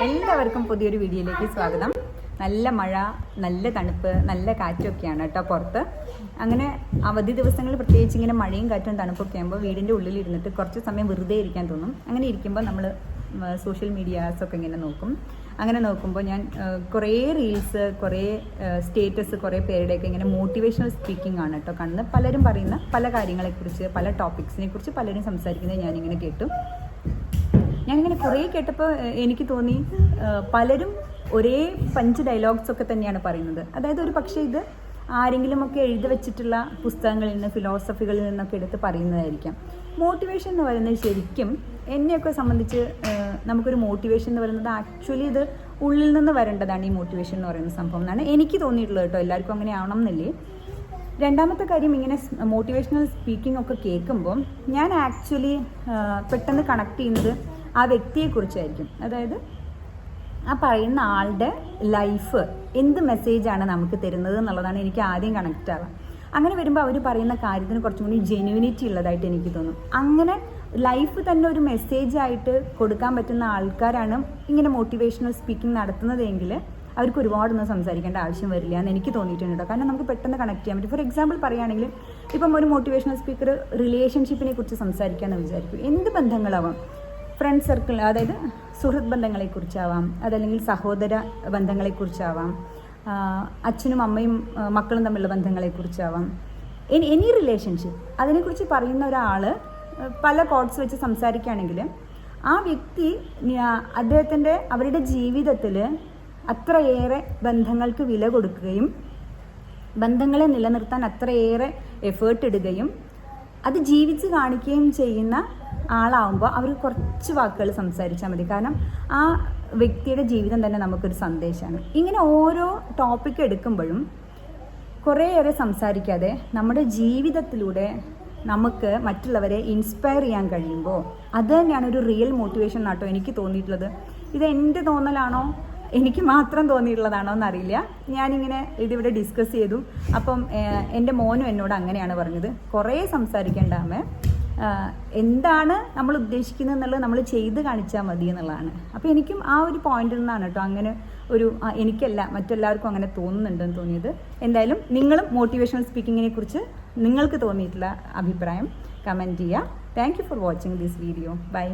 എല്ലാവർക്കും പുതിയൊരു വീഡിയോയിലേക്ക് സ്വാഗതം. നല്ല മഴ, നല്ല തണുപ്പ്, നല്ല കാറ്റൊക്കെയാണ് കേട്ടോ പുറത്ത്. അങ്ങനെ അവധി ദിവസങ്ങളിൽ പ്രത്യേകിച്ച് ഇങ്ങനെ മഴയും കാറ്റും തണുപ്പൊക്കെ ആകുമ്പോൾ വീടിൻ്റെ ഉള്ളിലിരുന്നിട്ട് കുറച്ച് സമയം വെറുതെ ഇരിക്കാൻ തോന്നും. അങ്ങനെ ഇരിക്കുമ്പോൾ നമ്മൾ സോഷ്യൽ മീഡിയാസൊക്കെ ഇങ്ങനെ നോക്കും. അങ്ങനെ നോക്കുമ്പോൾ ഞാൻ കുറേ റീൽസ്, കുറേ സ്റ്റേറ്റസ്, കുറേ പേരുടെയൊക്കെ ഇങ്ങനെ മോട്ടിവേഷണൽ സ്പീക്കിംഗ് ആണ് കേട്ടോ കാണുന്നത്. പലരും പറയുന്ന പല കാര്യങ്ങളെക്കുറിച്ച്, പല ടോപ്പിക്സിനെ കുറിച്ച് പലരും സംസാരിക്കുന്നത് ഞാനിങ്ങനെ കേട്ടു. ഞാനിങ്ങനെ കുറേ കേട്ടപ്പോൾ എനിക്ക് തോന്നി പലരും ഒരേ പഞ്ച് ഡയലോഗ്സ് ഒക്കെ തന്നെയാണ് പറയുന്നത്. അതായത് ഒരു പക്ഷേ ഇത് ആരെങ്കിലുമൊക്കെ എഴുതി വെച്ചിട്ടുള്ള പുസ്തകങ്ങളിൽ നിന്ന്, ഫിലോസഫികളിൽ നിന്നൊക്കെ എടുത്ത് പറയുന്നതായിരിക്കാം. മോട്ടിവേഷൻ എന്ന് പറയുന്നത് ശരിക്കും എന്നെയൊക്കെ സംബന്ധിച്ച് നമുക്കൊരു മോട്ടിവേഷൻ എന്ന് പറയുന്നത് ആക്ച്വലി ഇത് ഉള്ളിൽ നിന്ന് വരേണ്ടതാണ്. ഈ മോട്ടിവേഷൻ എന്ന് പറയുന്ന സംഭവം എന്നാണ് എനിക്ക് തോന്നിയിട്ടുള്ളത് കേട്ടോ. എല്ലാവർക്കും അങ്ങനെ ആവണം എന്നില്ലേ. രണ്ടാമത്തെ കാര്യം, ഇങ്ങനെ മോട്ടിവേഷണൽ സ്പീക്കിംഗ് ഒക്കെ കേൾക്കുമ്പോൾ ഞാൻ ആക്ച്വലി പെട്ടെന്ന് കണക്ട് ചെയ്യുന്നത് ആ വ്യക്തിയെക്കുറിച്ചായിരിക്കും. അതായത് ആ പറയുന്ന ആളുടെ ലൈഫ് എന്ത് മെസ്സേജാണ് നമുക്ക് തരുന്നത് എന്നുള്ളതാണ് എനിക്ക് ആദ്യം കണക്റ്റ് ആവുക. അങ്ങനെ വരുമ്പോൾ അവർ പറയുന്ന കാര്യത്തിന് കുറച്ചും കൂടി ജെന്യൂനിറ്റി ഉള്ളതായിട്ട് എനിക്ക് തോന്നും. അങ്ങനെ ലൈഫ് തന്നെ ഒരു മെസ്സേജായിട്ട് കൊടുക്കാൻ പറ്റുന്ന ആൾക്കാരാണ് ഇങ്ങനെ മോട്ടിവേഷണൽ സ്പീക്കിംഗ് നടത്തുന്നതെങ്കിൽ അവർക്ക് ഒരുപാടൊന്നും സംസാരിക്കേണ്ട ആവശ്യം വരില്ല എന്ന് എനിക്ക് തോന്നിയിട്ടുണ്ട്. കാരണം നമുക്ക് പെട്ടെന്ന് കണക്ട് ചെയ്യാൻ പറ്റും. ഫോർ എക്സാമ്പിൾ പറയുകയാണെങ്കിൽ, ഇപ്പം ഒരു മോട്ടിവേഷണൽ സ്പീക്കർ റിലേഷൻഷിപ്പിനെ കുറിച്ച് സംസാരിക്കാമെന്ന് വിചാരിക്കും. എന്ത് ബന്ധങ്ങളാവാം, ഫ്രണ്ട് സർക്കിൾ, അതായത് സുഹൃത്ത് ബന്ധങ്ങളെക്കുറിച്ചാവാം, അതല്ലെങ്കിൽ സഹോദര ബന്ധങ്ങളെക്കുറിച്ചാവാം, അച്ഛനും അമ്മയും മക്കളും തമ്മിലുള്ള ബന്ധങ്ങളെക്കുറിച്ചാവാം, എനി റിലേഷൻഷിപ്പ്, അതിനെക്കുറിച്ച് പറയുന്ന ഒരാൾ പല കോഡ്സ് വെച്ച് സംസാരിക്കുകയാണെങ്കിൽ ആ വ്യക്തി അവരുടെ ജീവിതത്തിൽ അത്രയേറെ ബന്ധങ്ങൾക്ക് വില കൊടുക്കുകയും ബന്ധങ്ങളെ നിലനിർത്താൻ അത്രയേറെ എഫേർട്ട് ഇടുകയും അത് ജീവിച്ച് കാണിക്കുകയും ചെയ്യുന്ന ആളാവുമ്പോൾ അവർ കുറച്ച് വാക്കുകൾ സംസാരിച്ചാൽ മതി. കാരണം ആ വ്യക്തിയുടെ ജീവിതം തന്നെ നമുക്കൊരു സന്ദേശമാണ്. ഇങ്ങനെ ഓരോ ടോപ്പിക്ക് എടുക്കുമ്പോഴും കുറേയേറെ സംസാരിക്കാതെ നമ്മുടെ ജീവിതത്തിലൂടെ നമുക്ക് മറ്റുള്ളവരെ ഇൻസ്പയർ ചെയ്യാൻ കഴിയുമ്പോൾ അത് തന്നെയാണ് ഒരു റിയൽ മോട്ടിവേഷൻ എന്നാട്ടോ എനിക്ക് തോന്നിയിട്ടുള്ളത്. ഇത് എൻ്റെ തോന്നലാണോ, എനിക്ക് മാത്രം തോന്നിയിട്ടുള്ളതാണോ എന്നറിയില്ല. ഞാനിങ്ങനെ ഇതിവിടെ ഡിസ്കസ് ചെയ്തു. അപ്പം എൻ്റെ മോനും എന്നോട് അങ്ങനെയാണ് പറഞ്ഞത്, കുറേ സംസാരിക്കേണ്ട അമ്മ, എന്താണ് നമ്മൾ ഉദ്ദേശിക്കുന്നത് എന്നുള്ളത് നമ്മൾ ചെയ്ത് കാണിച്ചാൽ മതി എന്നുള്ളതാണ്. അപ്പോൾ എനിക്കും ആ ഒരു പോയിന്റിൽ നിന്നാണ് കേട്ടോ അങ്ങനെ ഒരു എനിക്കല്ല മറ്റെല്ലാവർക്കും അങ്ങനെ തോന്നുന്നുണ്ടെന്ന് തോന്നിയത്. എന്തായാലും നിങ്ങളും മോട്ടിവേഷണൽ സ്പീക്കിങ്ങിനെ കുറിച്ച് നിങ്ങൾക്ക് തോന്നിയിട്ടുള്ള അഭിപ്രായം കമൻറ്റ് ചെയ്യുക. Thank you for watching this video. By.